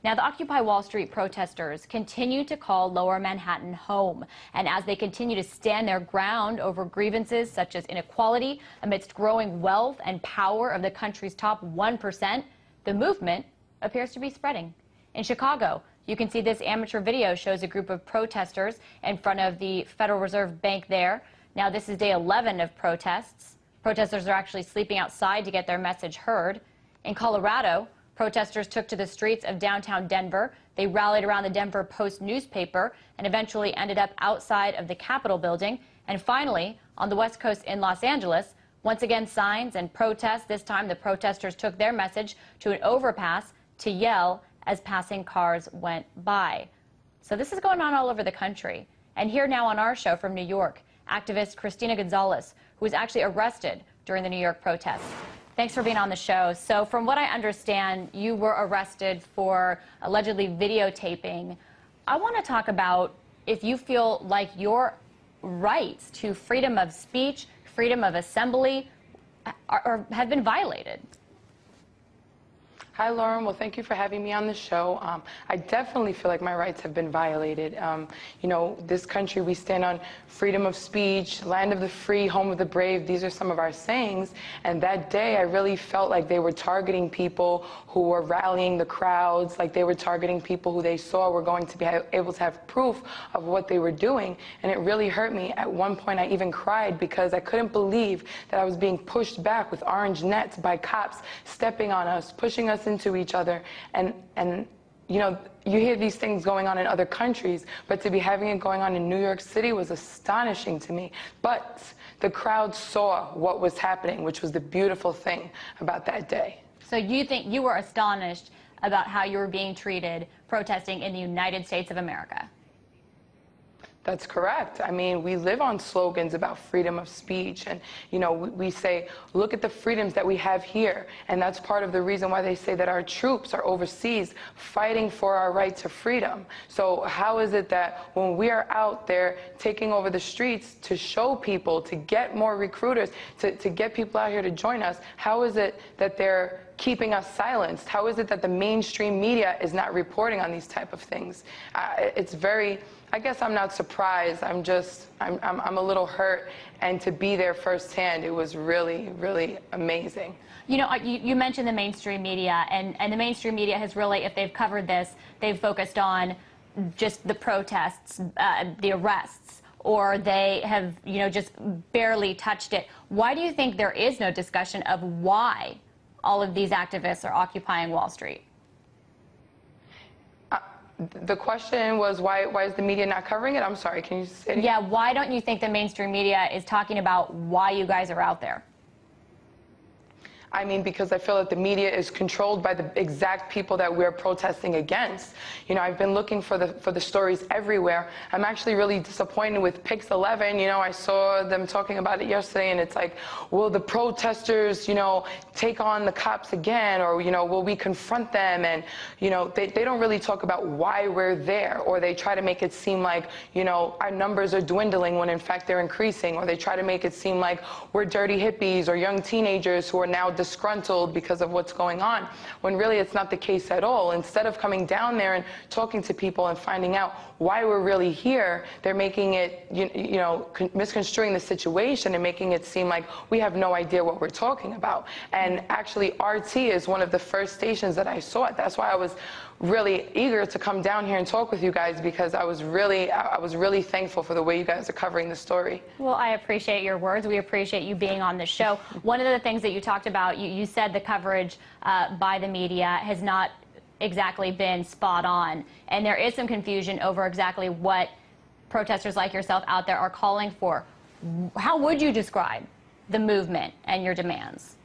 Now, the Occupy Wall Street protesters continue to call Lower Manhattan home. And as they continue to stand their ground over grievances such as inequality amidst growing wealth and power of the country's top 1%, the movement appears to be spreading. In Chicago, you can see this amateur video shows a group of protesters in front of the Federal Reserve Bank there. Now, this is day 11 of protests. Protesters are actually sleeping outside to get their message heard. In Colorado, protesters took to the streets of downtown Denver. They rallied around the Denver Post newspaper and eventually ended up outside of the Capitol building. And finally, on the West Coast in Los Angeles, once again signs and protests. This time the protesters took their message to an overpass to yell as passing cars went by. So this is going on all over the country. And here now on our show from New York, activist Christina Gonzalez, who was actually arrested during the New York protests. Thanks for being on the show. So from what I understand, you were arrested for allegedly videotaping. I want to talk about if you feel like your rights to freedom of speech, freedom of assembly have been violated. Hi, Lauren. Well, thank you for having me on the show. I definitely feel like my rights have been violated. You know, this country, we stand on freedom of speech, land of the free, home of the brave. These are some of our sayings. And that day, I really felt like they were targeting people who were rallying the crowds, like they were targeting people who they saw were going to be able to have proof of what they were doing. And it really hurt me. At one point, I even cried because I couldn't believe that I was being pushed back with orange nets by cops, stepping on us, pushing us into each other. And you know, you hear these things going on in other countries, but to be having it going on in New York City was astonishing to me. But the crowd saw what was happening, which was the beautiful thing about that day. So you think you were astonished about how you were being treated protesting in the United States of America? That's correct. I mean, we live on slogans about freedom of speech. And, you know, we say, look at the freedoms that we have here. And that's part of the reason why they say that our troops are overseas fighting for our right to freedom. So how is it that when we are out there taking over the streets to show people, to get more recruiters, to get people out here to join us, how is it that they're keeping us silenced? How is it that the mainstream media is not reporting on these type of things? It's very, I guess I'm not surprised. I'm a little hurt. And to be there firsthand, it was really, really amazing. You know, you mentioned the mainstream media, and the mainstream media has really, if they've covered this, they've focused on just the protests, the arrests, or they have, you know, just barely touched it. Why do you think there is no discussion of why all of these activists are occupying Wall Street? The question was, why is the media not covering it? I'm sorry, can you say it again? Yeah, why don't you think the mainstream media is talking about why you guys are out there? I mean, because I feel that the media is controlled by the exact people that we're protesting against. You know, I've been looking for the stories everywhere. I'm actually really disappointed with Pix 11. You know, I saw them talking about it yesterday, and it's like, will the protesters, you know, take on the cops again? Or, you know, will we confront them? And, you know, they don't really talk about why we're there, or they try to make it seem like, you know, our numbers are dwindling when in fact they're increasing, or they try to make it seem like we're dirty hippies or young teenagers who are now disgruntled because of what's going on, when really it's not the case at all. Instead of coming down there and talking to people and finding out why we're really here, they're making it, you know, misconstruing the situation and making it seem like we have no idea what we're talking about. And actually, RT is one of the first stations that I saw it. That's why I was really eager to come down here and talk with you guys, because I was really thankful for the way you guys are covering the story. Well, I appreciate your words. We appreciate you being on the show. One of the things that you talked about, you said the coverage by the media has not exactly been spot on, and there is some confusion over exactly what protesters like yourself out there are calling for. How would you describe the movement and your demands?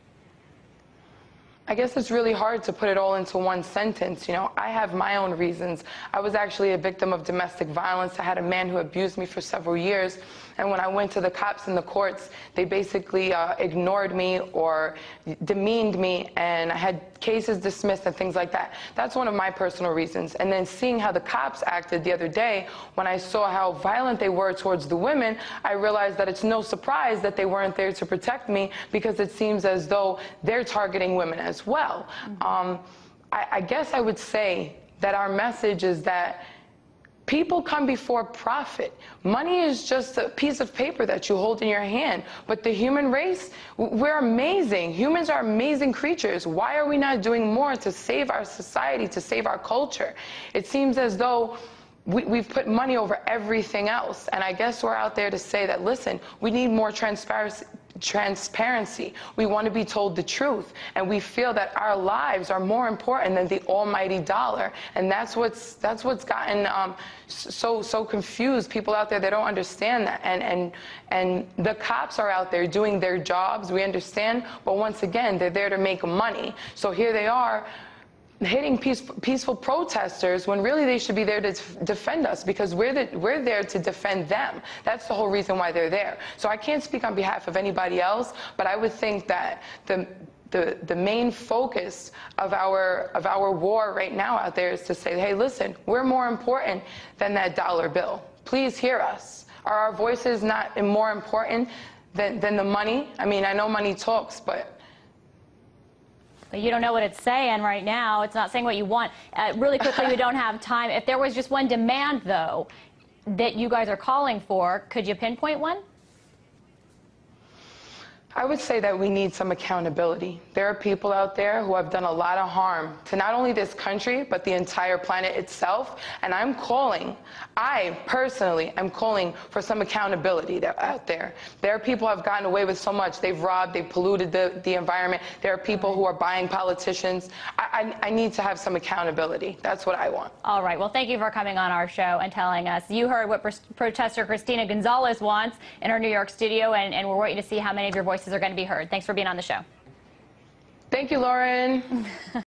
I guess it's really hard to put it all into one sentence. You know, I have my own reasons. I was actually a victim of domestic violence. I had a man who abused me for several years. And when I went to the cops in the courts, they basically ignored me or demeaned me, and I had cases dismissed and things like that. That's one of my personal reasons. And then seeing how the cops acted the other day, when I saw how violent they were towards the women, I realized that it's no surprise that they weren't there to protect me, because it seems as though they're targeting women as well. I guess I would say that our message is that people come before profit. Money is just a piece of paper that you hold in your hand. But the human race, we're amazing. Humans are amazing creatures. Why are we not doing more to save our society, to save our culture? It seems as though we've put money over everything else. And I guess we're out there to say that, listen, we need more transparency. We want to be told the truth, and we feel that our lives are more important than the almighty dollar, and that's what's gotten so confused. People out there, they don't understand that, and the cops are out there doing their jobs, we understand, but once again, they're there to make money. So here they are hitting peaceful protesters when really they should be there to defend us, because we're there to defend them. That's the whole reason why they're there. So I can't speak on behalf of anybody else, but I would think that the main focus of our war right now out there is to say, hey, listen, we're more important than that dollar bill. Please hear us. Are our voices not more important than the money? I mean, I know money talks, but you don't know what it's saying right now. It's not saying what you want. Really quickly, we don't have time. If there was just one demand, though, that you guys are calling for, could you pinpoint one? I would say that we need some accountability. There are people out there who have done a lot of harm to not only this country, but the entire planet itself. And I personally am calling for some accountability out there. There are people who have gotten away with so much. They've robbed, they've polluted the environment. There are people who are buying politicians. I need to have some accountability. That's what I want. All right. Well, thank you for coming on our show and telling us. You heard what protester Christina Gonzalez wants in her New York studio, and we're waiting to see how many of your voices are going to be heard. Thanks for being on the show. Thank you, Lauren.